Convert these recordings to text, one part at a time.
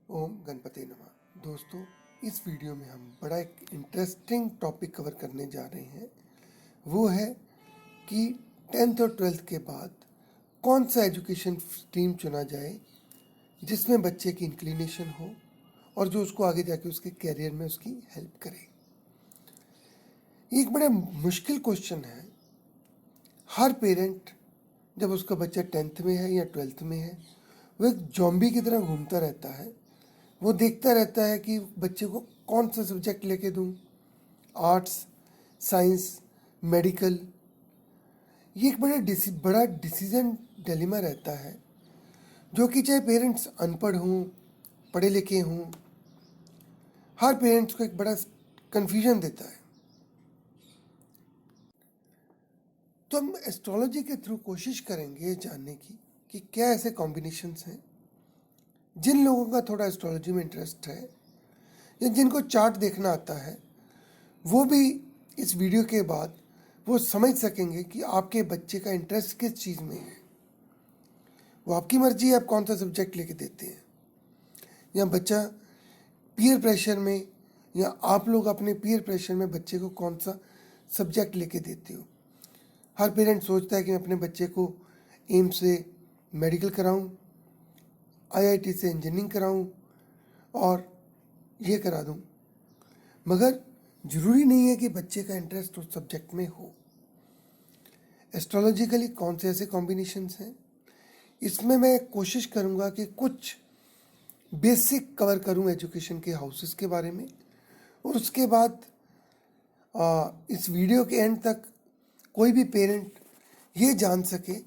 ओम गणपति नमः। दोस्तों, इस वीडियो में हम बड़ा एक इंटरेस्टिंग टॉपिक कवर करने जा रहे हैं। वो है कि 10th और 12th के बाद कौन सा एजुकेशन स्ट्रीम चुना जाए जिसमें बच्चे की इंक्लिनेशन हो और जो उसको आगे जाके उसके कैरियर में उसकी हेल्प करे। ये एक बड़ा मुश्किल क्वेश्चन है। हर पेरेंट जब उसका बच्चा 10th में है या 12th में है, वो एक जॉम्बी की तरह घूमता रहता है। वो देखता रहता है कि बच्चे को कौन सा सब्जेक्ट लेके दूं, आर्ट्स, साइंस, मेडिकल। ये एक बड़ा डिसीजन डिलेमा रहता है, जो कि चाहे पेरेंट्स अनपढ़ हों, पढ़े लिखे हों, हर पेरेंट्स को एक बड़ा कन्फ्यूजन देता है। तो हम एस्ट्रोलॉजी के थ्रू कोशिश करेंगे जानने की कि क्या ऐसे कॉम्बिनेशंस हैं। जिन लोगों का थोड़ा एस्ट्रोलॉजी में इंटरेस्ट है या जिनको चार्ट देखना आता है, वो भी इस वीडियो के बाद वो समझ सकेंगे कि आपके बच्चे का इंटरेस्ट किस चीज़ में है। वो आपकी मर्जी है आप कौन सा सब्जेक्ट लेके देते हैं, या बच्चा पीयर प्रेशर में, या आप लोग अपने पीयर प्रेशर में बच्चे को कौन सा सब्जेक्ट लेके देते हो। हर पेरेंट सोचता है कि मैं अपने बच्चे को एम्स से मेडिकल कराऊं, आईआईटी से इंजीनियरिंग कराऊं और ये करा दूं, मगर ज़रूरी नहीं है कि बच्चे का इंटरेस्ट उस सब्जेक्ट में हो। एस्ट्रोलॉजिकली कौन से ऐसे कॉम्बिनेशंस हैं, इसमें मैं कोशिश करूंगा कि कुछ बेसिक कवर करूं एजुकेशन के हाउसेस के बारे में, और उसके बाद इस वीडियो के एंड तक कोई भी पेरेंट ये जान सके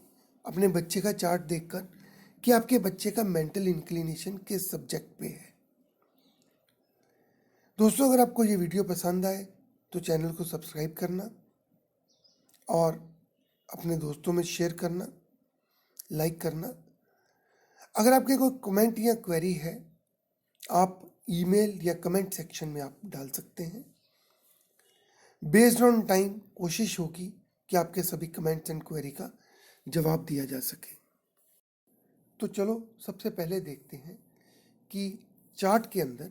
अपने बच्चे का चार्ट देखकर कि आपके बच्चे का मेंटल इंक्लिनेशन किस सब्जेक्ट पे है। दोस्तों, अगर आपको ये वीडियो पसंद आए तो चैनल को सब्सक्राइब करना और अपने दोस्तों में शेयर करना, लाइक करना। अगर आपके कोई कमेंट या क्वेरी है, आप ईमेल या कमेंट सेक्शन में आप डाल सकते हैं। बेस्ड ऑन टाइम कोशिश होगी कि आपके सभी कमेंट्स एंड क्वेरी का जवाब दिया जा सके। तो चलो सबसे पहले देखते हैं कि चार्ट के अंदर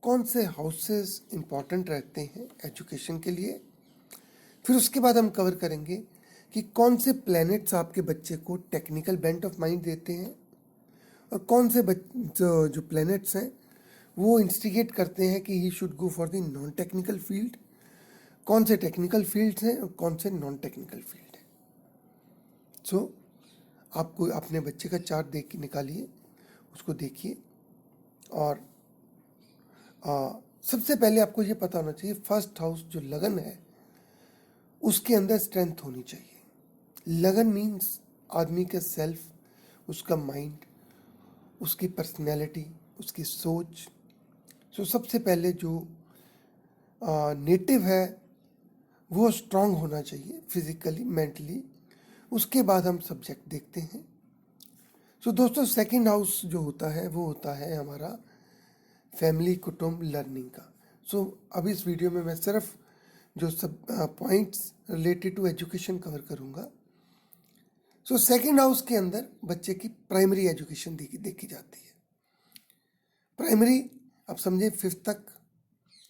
कौन से हाउसेस इंपॉर्टेंट रहते हैं एजुकेशन के लिए। फिर उसके बाद हम कवर करेंगे कि कौन से प्लैनेट्स आपके बच्चे को टेक्निकल बेंट ऑफ माइंड देते हैं, और कौन से जो प्लैनेट्स हैं वो इंस्टिगेट करते हैं कि he should go for the non technical field. कौन से टेक्निकल फील्ड्स हैं और कौन से नॉन टेक्निकल फील्ड हैं। सो आपको अपने बच्चे का चार्ट देख के निकालिए, उसको देखिए, और सबसे पहले आपको ये पता होना चाहिए फर्स्ट हाउस जो लगन है उसके अंदर स्ट्रेंथ होनी चाहिए। लगन मीन्स आदमी का सेल्फ, उसका माइंड, उसकी पर्सनैलिटी, उसकी सोच। सो सबसे पहले जो नेटिव है वो स्ट्रांग होना चाहिए फिजिकली, मेंटली। उसके बाद हम सब्जेक्ट देखते हैं। सो दोस्तों, सेकंड हाउस जो होता है वो होता है हमारा फैमिली, कुटुंब, लर्निंग का। सो अब इस वीडियो में मैं सिर्फ जो सब points related to education cover करूँगा। सो सेकंड हाउस के अंदर बच्चे की प्राइमरी एजुकेशन देखी जाती है। प्राइमरी आप समझे 5th तक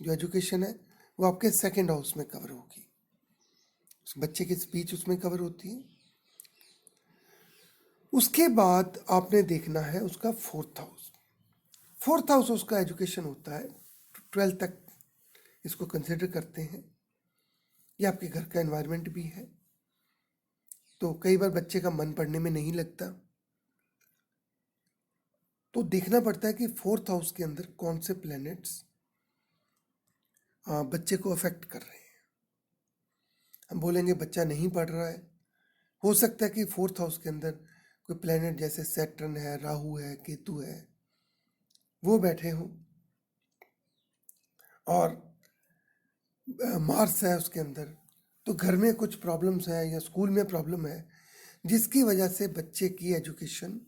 जो एजुकेशन है वो आपके सेकंड हाउस में कवर होगी। बच्चे की स्पीच उसमें कवर होती है। उसके बाद आपने देखना है उसका 4th हाउस। 4th हाउस उसका एजुकेशन होता है 12th तक, इसको कंसिडर करते हैं। ये आपके घर का एनवायरनमेंट भी है। तो कई बार बच्चे का मन पढ़ने में नहीं लगता, तो देखना पड़ता है कि 4th हाउस के अंदर कौन से प्लैनेट्स बच्चे को अफेक्ट कर रहे हैं। हम बोलेंगे बच्चा नहीं पढ़ रहा है, हो सकता है कि 4th हाउस के अंदर कोई प्लैनेट जैसे सैटर्न है, राहु है, केतु है, वो बैठे हों, और मार्स है उसके अंदर। तो घर में कुछ प्रॉब्लम्स हैं या स्कूल में प्रॉब्लम है, जिसकी वजह से बच्चे की एजुकेशन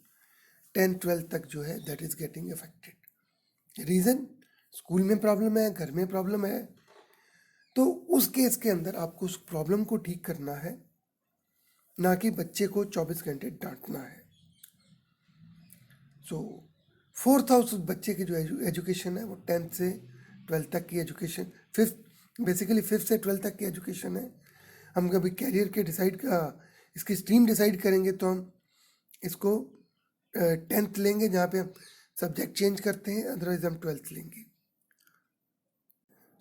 10th 12th तक जो है that is getting affected. Reason school में प्रॉब्लम है, घर में प्रॉब्लम है। तो उस केस के अंदर आपको उस प्रॉब्लम को ठीक करना है, ना कि बच्चे को 24 घंटे डांटना है। सो फोर्थ हाउस उस बच्चे की जो एजुकेशन है वो 10th से 12th तक की एजुकेशन, बेसिकली 5th से 12th तक की एजुकेशन है। हम कभी कैरियर के इसकी स्ट्रीम डिसाइड करेंगे तो हम इसको 10th लेंगे, जहाँ पे हम सब्जेक्ट चेंज करते हैं, अदरवाइज हम 12th लेंगे।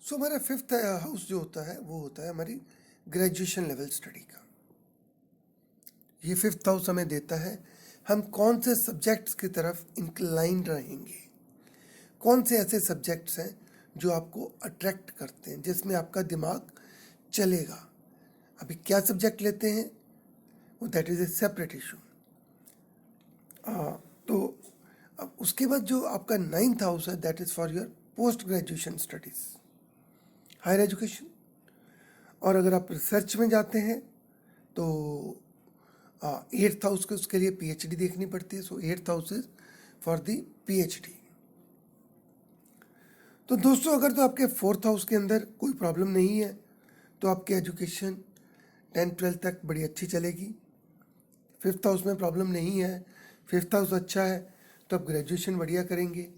सो हमारा 5th हाउस जो होता है वो होता है हमारी ग्रेजुएशन लेवल स्टडी का। ये 5th हाउस हमें देता है हम कौन से सब्जेक्ट्स की तरफ इंक्लाइंड रहेंगे, कौन से ऐसे सब्जेक्ट्स हैं जो आपको अट्रैक्ट करते हैं, जिसमें आपका दिमाग चलेगा। अभी क्या सब्जेक्ट लेते हैं वो that is a separate issue. तो अब उसके बाद जो आपका 9th हाउस है that is for your post graduation studies, higher education. और अगर आप रिसर्च में जाते हैं तो 8th हाउस के उसके लिए PhD देखनी पड़ती है। सो 8th house is for the PhD। तो दोस्तों अगर तो आपके 4th हाउस के अंदर कोई प्रॉब्लम नहीं है तो आपकी एजुकेशन 10th-12th तक बड़ी अच्छी चलेगी। 5th हाउस में प्रॉब्लम नहीं है, 5th हाउस अच्छा है तो आप ग्रेजुएशन बढ़िया करेंगे।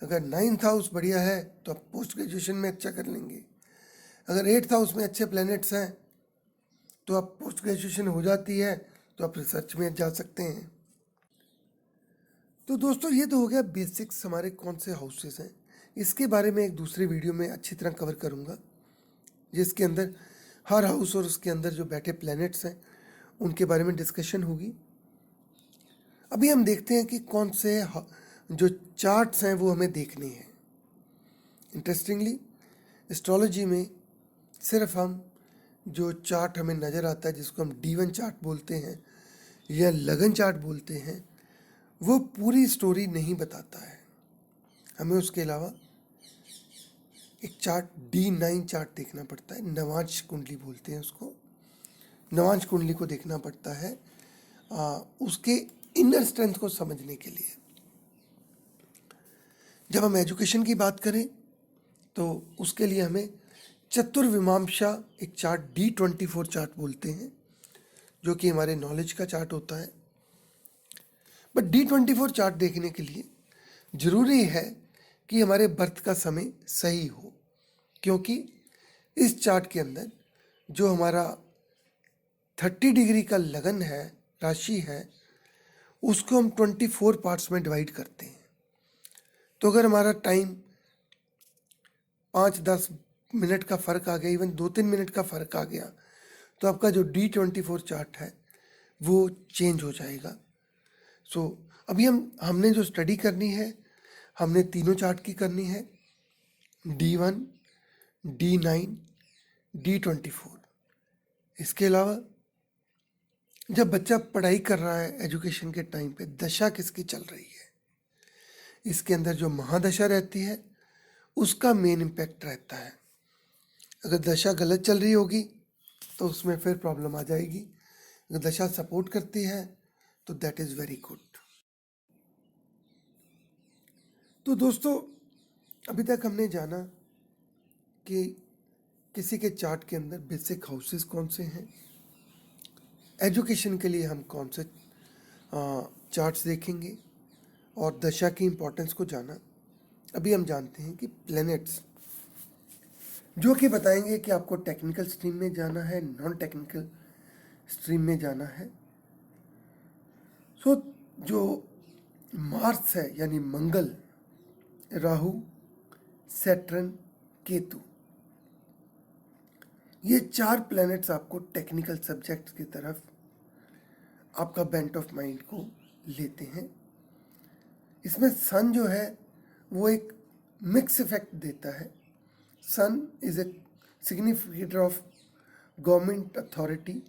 अगर 9th हाउस बढ़िया है तो आप पोस्ट ग्रेजुएशन में अच्छा कर लेंगे। अगर 8th हाउस में अच्छे प्लैनेट्स हैं तो आप पोस्ट ग्रेजुएशन हो जाती है तो आप रिसर्च में जा सकते हैं। तो दोस्तों ये तो हो गया बेसिक्स हमारे कौन से हाउसेस हैं। इसके बारे में एक दूसरे वीडियो में अच्छी तरह कवर करूँगा, जिसके अंदर हर हाउस और उसके अंदर जो बैठे प्लैनेट्स हैं उनके बारे में डिस्कशन होगी। अभी हम देखते हैं कि कौन से जो चार्ट्स हैं वो हमें देखने हैं। इंटरेस्टिंगली एस्ट्रोलॉजी में सिर्फ हम जो चार्ट हमें नज़र आता है जिसको हम D1 चार्ट बोलते हैं या लगन चार्ट बोलते हैं, वो पूरी स्टोरी नहीं बताता है। हमें उसके अलावा एक चार्ट D9 चार्ट देखना पड़ता है, नवांश कुंडली बोलते हैं उसको। नवांश कुंडली को देखना पड़ता है उसके इनर स्ट्रेंथ को समझने के लिए। जब हम एजुकेशन की बात करें तो उसके लिए हमें चतुर्विमांशा एक चार्ट D24 चार्ट बोलते हैं, जो कि हमारे नॉलेज का चार्ट होता है। बट D24 चार्ट देखने के लिए ज़रूरी है कि हमारे बर्थ का समय सही हो, क्योंकि इस चार्ट के अंदर जो हमारा 30 डिग्री का लगन है, राशि है, उसको हम 24 पार्ट्स में डिवाइड करते हैं। तो अगर हमारा टाइम 5-10 मिनट का फ़र्क आ गया, इवन 2-3 मिनट का फ़र्क आ गया, तो आपका जो D24 चार्ट है वो चेंज हो जाएगा। सो अभी हमने जो स्टडी करनी है, हमने तीनों चार्ट की करनी है, D1, D9, D24। इसके अलावा जब बच्चा पढ़ाई कर रहा है एजुकेशन के टाइम पे, दशा किसकी चल रही है, इसके अंदर जो महादशा रहती है उसका मेन इम्पैक्ट रहता है। अगर दशा गलत चल रही होगी तो उसमें फिर प्रॉब्लम आ जाएगी। अगर दशा सपोर्ट करती है तो दैट इज़ वेरी गुड। तो दोस्तों अभी तक हमने जाना कि किसी के चार्ट के अंदर बेसिक हाउसेस कौन से हैं, एजुकेशन के लिए हम कौन से चार्ट्स देखेंगे, और दशा की इम्पोर्टेंस को जाना। अभी हम जानते हैं कि प्लैनेट्स जो कि बताएंगे कि आपको टेक्निकल स्ट्रीम में जाना है, नॉन टेक्निकल स्ट्रीम में जाना है। सो जो मार्स है यानी मंगल, राहु, सैटर्न, केतु, ये 4 प्लैनेट्स आपको टेक्निकल सब्जेक्ट्स की तरफ आपका बेंट ऑफ माइंड को लेते हैं। इसमें सन जो है वो एक मिक्स इफेक्ट देता है। Sun is a significator of government authority,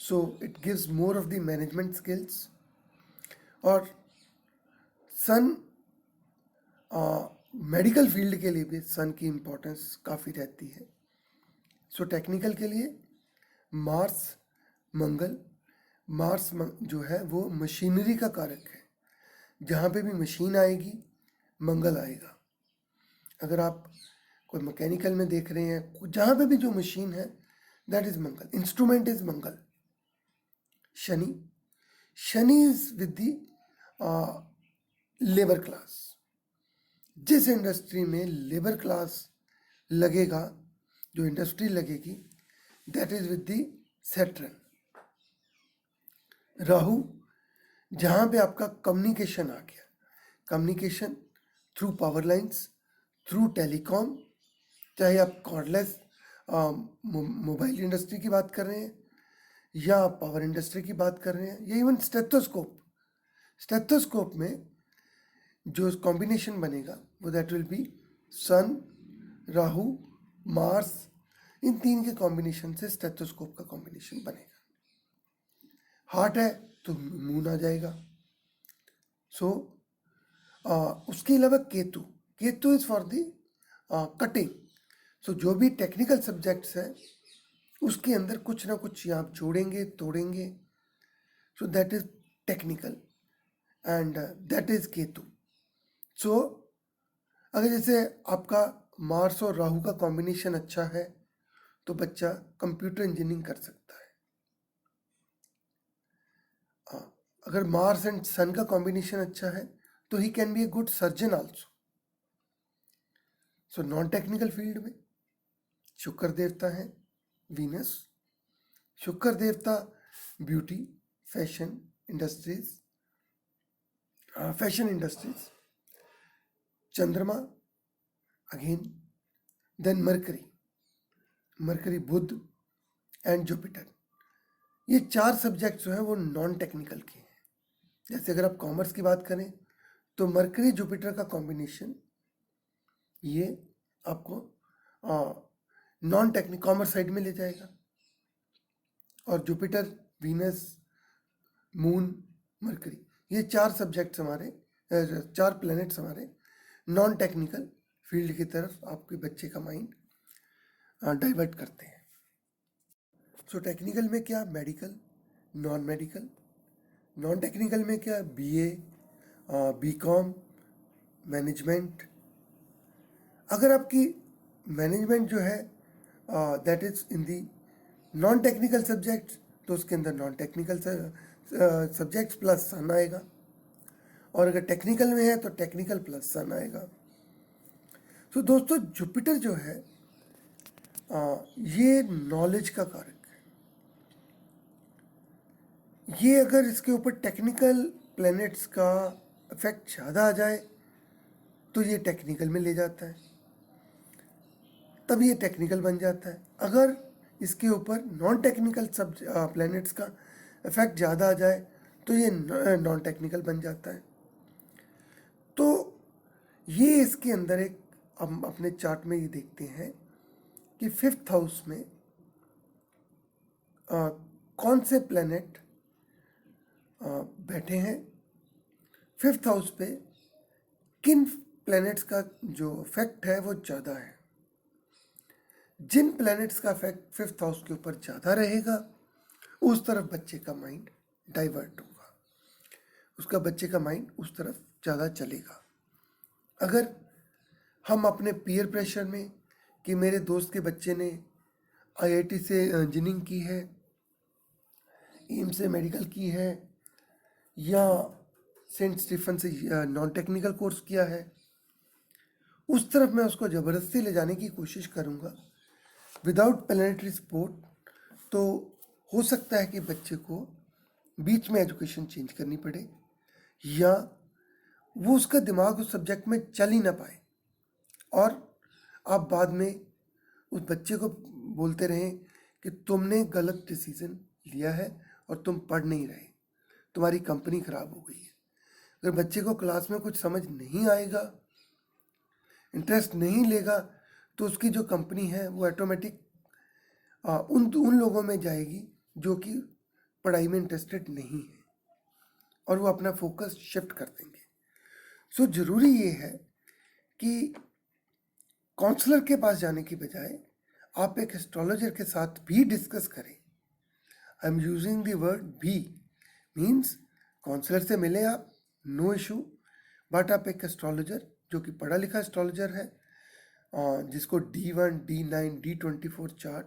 so it gives more of the management skills. और सन मेडिकल फील्ड के लिए भी सन की इम्पोर्टेंस काफ़ी रहती है। सो टेक्निकल के लिए मार्स, मंगल, जो है वो मशीनरी का कारक है। जहाँ पे भी मशीन आएगी मंगल आएगा। अगर आप कोई मैकेनिकल में देख रहे हैं, जहाँ पे भी जो मशीन है that is Mangal. Instrument is Mangal. Shani is with the labour class, जिस इंडस्ट्री में लेबर क्लास लगेगा, जो इंडस्ट्री लगेगी, that is with the Saturn. Rahu, जहां पे आपका कम्युनिकेशन आ गया, communication through power lines, through telecom, चाहे आप कॉर्डलेस मोबाइल इंडस्ट्री की बात कर रहे हैं या पावर इंडस्ट्री की बात कर रहे हैं, या इवन स्टेथोस्कोप। स्टेथोस्कोप में जो कॉम्बिनेशन बनेगा वो that will be sun, Rahu, Mars, इन तीन के कॉम्बिनेशन से स्टेथोस्कोप का कॉम्बिनेशन बनेगा। हार्ट है तो मून आ जाएगा। सो उसके अलावा Ketu, Ketu is for the cutting. So जो भी टेक्निकल सब्जेक्ट्स है उसके अंदर कुछ ना कुछ आप जोड़ेंगे तोड़ेंगे, so that is technical and that is Ketu. So अगर जैसे आपका मार्स और राहु का कॉम्बिनेशन अच्छा है तो बच्चा कंप्यूटर इंजीनियरिंग कर सकता है। अगर मार्स एंड सन का कॉम्बिनेशन अच्छा है तो he can be a good surgeon also. So non technical field में शुक्र देवता है वीनस, शुक्र देवता ब्यूटी, फैशन इंडस्ट्रीज, चंद्रमा अगेन, देन मरकरी बुध एंड जुपिटर। ये चार सब्जेक्ट जो है वो नॉन टेक्निकल के हैं। जैसे अगर आप कॉमर्स की बात करें तो मरकरी जुपिटर का कॉम्बिनेशन ये आपको नॉन टेक्निकल कॉमर्स साइड में ले जाएगा, और जुपिटर, वीनस, मून, मरकरी, ये चार सब्जेक्ट्स हमारे, चार प्लैनेट्स हमारे नॉन टेक्निकल फील्ड की तरफ आपके बच्चे का माइंड डाइवर्ट करते हैं। सो टेक्निकल में क्या, medical, non medical. Non technical में क्या, बीए, बीकॉम, मैनेजमेंट। अगर आपकी मैनेजमेंट जो है that is in the non technical subjects, तो उसके अंदर नॉन टेक्निकल सब्जेक्ट्स प्लस सन आएगा, और अगर टेक्निकल में है तो टेक्निकल प्लस सन आएगा। तो दोस्तों जुपिटर जो है ये नॉलेज का कारक है। ये अगर इसके ऊपर टेक्निकल प्लैनेट्स का इफेक्ट ज़्यादा आ जाए तो ये टेक्निकल में ले जाता है, तब ये टेक्निकल बन जाता है। अगर इसके ऊपर नॉन टेक्निकल सब प्लैनेट्स का इफेक्ट ज़्यादा आ जाए तो ये नॉन टेक्निकल बन जाता है। तो ये इसके अंदर एक, हम अपने चार्ट में ये देखते हैं कि 5th हाउस में कौन से प्लैनेट बैठे हैं, 5th हाउस पे किन प्लैनेट्स का जो इफेक्ट है वो ज़्यादा है। जिन प्लैनेट्स का इफेक्ट 5th हाउस के ऊपर ज़्यादा रहेगा उस तरफ बच्चे का माइंड डाइवर्ट होगा, उसका बच्चे का माइंड उस तरफ ज़्यादा चलेगा। अगर हम अपने पीयर प्रेशर में कि मेरे दोस्त के बच्चे ने आईआईटी से इंजीनियरिंग की है, एम्स से मेडिकल की है, या सेंट स्टीफन से नॉन टेक्निकल कोर्स किया है, उस तरफ मैं उसको ज़बरदस्ती ले जाने की कोशिश करूँगा विदाउट प्लैनेटरी सपोर्ट, तो हो सकता है कि बच्चे को बीच में एजुकेशन चेंज करनी पड़े, या वो उसका दिमाग उस सब्जेक्ट में चल ही ना पाए, और आप बाद में उस बच्चे को बोलते रहें कि तुमने गलत डिसीजन लिया है और तुम पढ़ नहीं रहे, तुम्हारी कंपनी खराब हो गई है। अगर बच्चे को क्लास में कुछ समझ नहीं आएगा, इंटरेस्ट नहीं लेगा, तो उसकी जो कंपनी है वो ऑटोमेटिक उन लोगों में जाएगी जो कि पढ़ाई में इंटरेस्टेड नहीं है, और वो अपना फोकस शिफ्ट कर देंगे। सो ज़रूरी ये है कि काउंसलर के पास जाने की बजाय आप एक एस्ट्रोलॉजर के साथ भी डिस्कस करें। I am using the word भी, मीन्स काउंसलर से मिले आप, नो इशू, बट आप एक एस्ट्रोलॉजर जो कि पढ़ा लिखा एस्ट्रोलॉजर है, जिसको D1, D9, D24 chart,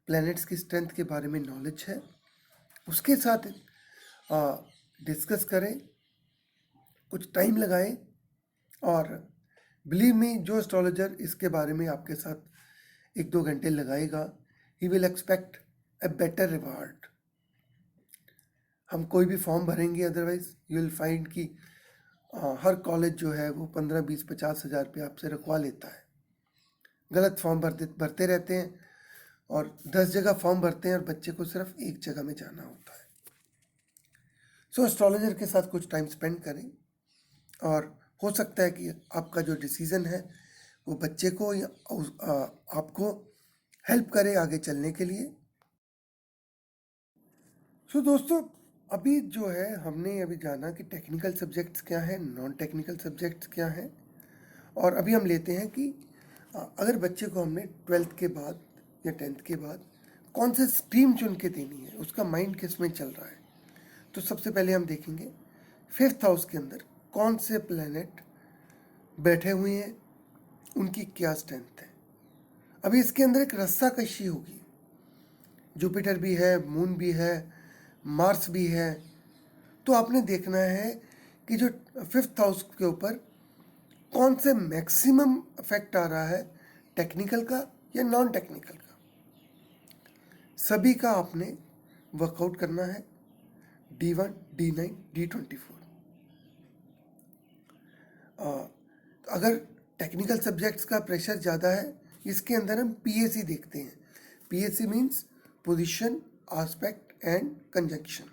planets की स्ट्रेंथ के बारे में नॉलेज है, उसके साथ डिस्कस करें कुछ टाइम लगाएं, और बिलीव मी, जो एस्ट्रोलॉजर इसके बारे में आपके साथ 1-2 घंटे लगाएगा, he will expect a better reward. हम कोई भी फॉर्म भरेंगे, अदरवाइज यू विल फाइंड कि हर कॉलेज जो है वो 15-20-50 हज़ार रुपये आपसे रखवा लेता है। गलत फॉर्म भरते रहते हैं, और 10 जगह फॉर्म भरते हैं और बच्चे को सिर्फ एक जगह में जाना होता है। सो एस्ट्रोलॉजर के साथ कुछ टाइम स्पेंड करें, और हो सकता है कि आपका जो डिसीज़न है वो बच्चे को या आपको हेल्प करे आगे चलने के लिए। सो दोस्तों, अभी जो है हमने अभी जाना कि टेक्निकल सब्जेक्ट्स क्या हैं, नॉन टेक्निकल सब्जेक्ट्स क्या हैं, और अभी हम लेते हैं कि अगर बच्चे को हमने 12th के बाद या 10th के बाद कौन से स्ट्रीम चुन के देनी है, उसका माइंड किस में चल रहा है। तो सबसे पहले हम देखेंगे 5th हाउस के अंदर कौन से प्लैनेट बैठे हुए हैं, उनकी क्या स्ट्रेंथ है। अभी इसके अंदर एक रस्सा कशी होगी, जुपिटर भी है, मून भी है, मार्स भी है। तो आपने देखना है कि जो 5th हाउस के ऊपर कौन से मैक्सिमम इफेक्ट आ रहा है, टेक्निकल का या नॉन टेक्निकल का। सभी का आपने वर्कआउट करना है, D1, D9, D24। अगर टेक्निकल सब्जेक्ट्स का प्रेशर ज़्यादा है, इसके अंदर हम PAC देखते हैं। PAC means position, aspect and conjunction.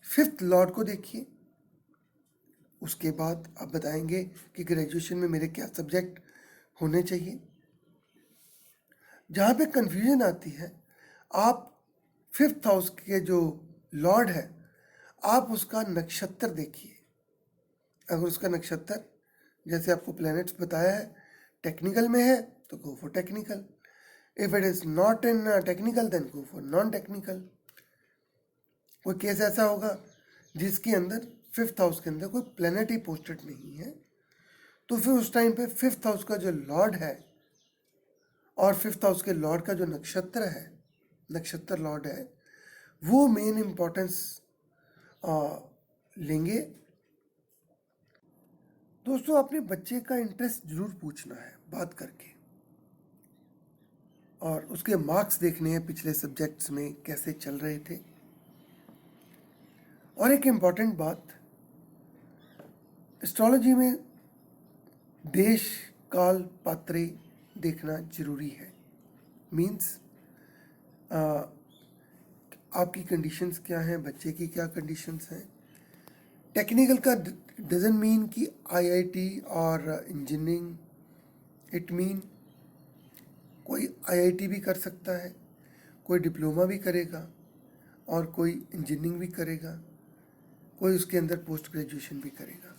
5th Lord को देखिए, उसके बाद आप बताएंगे कि ग्रेजुएशन में मेरे क्या सब्जेक्ट होने चाहिए। जहाँ पे कंफ्यूजन आती है, आप 5th हाउस के जो लॉर्ड है, आप उसका नक्षत्र देखिए। अगर उसका नक्षत्र, जैसे आपको प्लैनेट्स बताया है, टेक्निकल में है तो go for technical. If it is not in technical then go for non technical. कोई केस ऐसा होगा जिसके अंदर 5th हाउस के अंदर कोई प्लैनेट ही पोस्टेड नहीं है, तो फिर उस टाइम पे 5th हाउस का जो लॉर्ड है और 5th हाउस के लॉर्ड का जो नक्षत्र है, नक्षत्र लॉर्ड है, वो मेन इंपॉर्टेंस लेंगे। दोस्तों, अपने बच्चे का इंटरेस्ट जरूर पूछना है बात करके, और उसके मार्क्स देखने हैं पिछले सब्जेक्ट्स में कैसे चल रहे थे। और एक इम्पॉर्टेंट बात, एस्ट्रोलॉजी में देश काल पात्रे देखना जरूरी है। मीन्स आपकी कंडीशंस क्या हैं, बच्चे की क्या कंडीशंस हैं। टेक्निकल का डजंट मीन कि IIT और इंजीनियरिंग, इट मीन कोई IIT भी कर सकता है, कोई डिप्लोमा भी करेगा, और कोई इंजीनियरिंग भी करेगा, कोई उसके अंदर पोस्ट ग्रेजुएशन भी करेगा।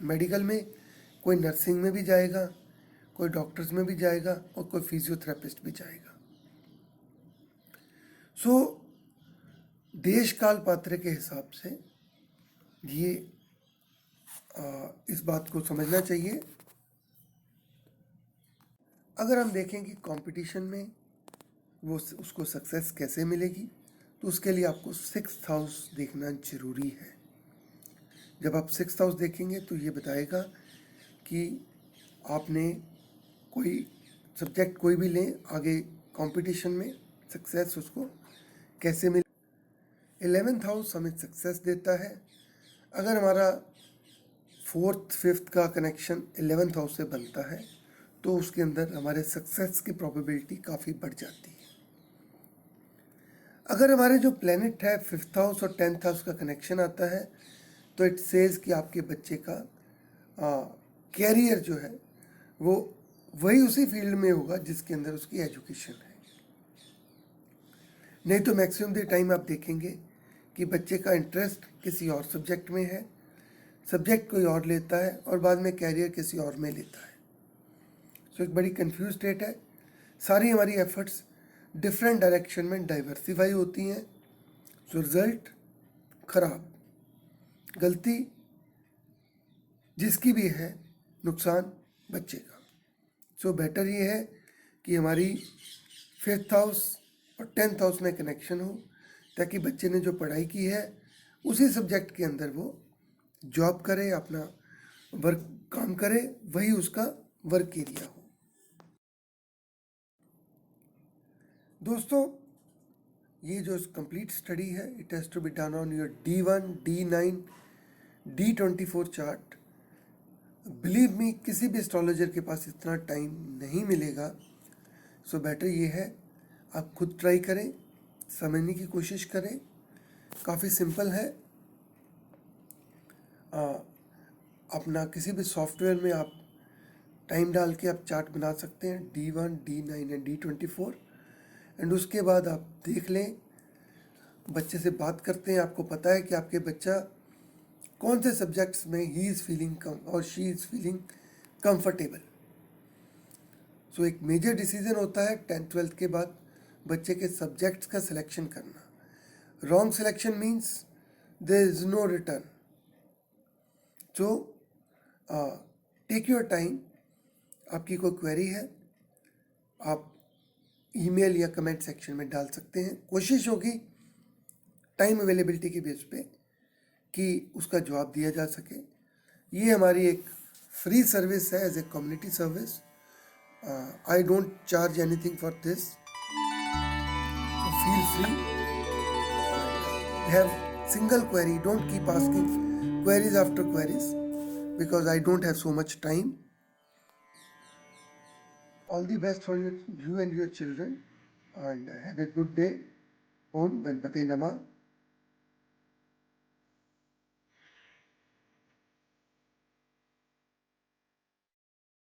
मेडिकल में कोई नर्सिंग में भी जाएगा, कोई डॉक्टर्स में भी जाएगा, और कोई फिजियोथेरेपिस्ट भी जाएगा। सो देश काल पात्र के हिसाब से ये इस बात को समझना चाहिए। अगर हम देखें कि कंपटीशन में वो उसको सक्सेस कैसे मिलेगी, तो उसके लिए आपको 6th हाउस देखना जरूरी है। जब आप 6th हाउस देखेंगे तो ये बताएगा कि आपने कोई सब्जेक्ट कोई भी लें, आगे कंपटीशन में सक्सेस उसको कैसे मिले। 11th हाउस हमें सक्सेस देता है। अगर हमारा 4th 5th का कनेक्शन 11th हाउस से बनता है तो उसके अंदर हमारे सक्सेस की प्रोबेबिलिटी काफ़ी बढ़ जाती है। अगर हमारे जो प्लैनेट है 5th हाउस और 10th हाउस का कनेक्शन आता है, तो इट सेज कि आपके बच्चे का कैरियर जो है वो वही उसी फील्ड में होगा जिसके अंदर उसकी एजुकेशन है। नहीं तो मैक्सिमम द टाइम आप देखेंगे कि बच्चे का इंटरेस्ट किसी और सब्जेक्ट में है, सब्जेक्ट कोई और लेता है, और बाद में कैरियर किसी और में लेता है। सो एक बड़ी कंफ्यूज स्टेट है। सारी हमारी एफर्ट्स डिफरेंट डायरेक्शन में डाइवर्सिफाई होती हैं, सो रिजल्ट खराब। गलती जिसकी भी है, नुकसान बच्चे का। सो बेटर ये है कि हमारी 5th हाउस और 10th हाउस में कनेक्शन हो, ताकि बच्चे ने जो पढ़ाई की है उसी सब्जेक्ट के अंदर वो जॉब करे, अपना वर्क काम करे, वही उसका वर्क एरिया हो। दोस्तों, ये जो कंप्लीट स्टडी है, it has to be done on your D1, D9, D24 chart. Believe me, किसी भी एस्ट्रोलॉजर के पास इतना टाइम नहीं मिलेगा। सो बेटर ये है आप खुद ट्राई करें, समझने की कोशिश करें। काफ़ी सिंपल है। अपना किसी भी सॉफ्टवेयर में आप टाइम डाल के आप चार्ट बना सकते हैं, D1, D9 and D24। And उसके बाद आप देख लें, बच्चे से बात करते हैं, आपको पता है कि आपके बच्चा कौन से सब्जेक्ट्स में ही इज़ फीलिंग कम और शी इज़ फीलिंग कंफर्टेबल। सो एक मेजर डिसीजन होता है 10th-12th के बाद बच्चे के सब्जेक्ट्स का सिलेक्शन करना। Wrong selection means there is no return. So take your time. आपकी कोई क्वेरी है, आप ईमेल या कमेंट सेक्शन में डाल सकते हैं। कोशिश होगी टाइम अवेलेबिलिटी के बेस पे कि उसका जवाब दिया जा सके। ये हमारी एक फ्री सर्विस है, as a community service. I don't charge anything for this, so feel free. Have single query, don't keep asking queries after queries, because I don't have so much time. All the best for you and your children, and have a good day. Om Ganpati Namah.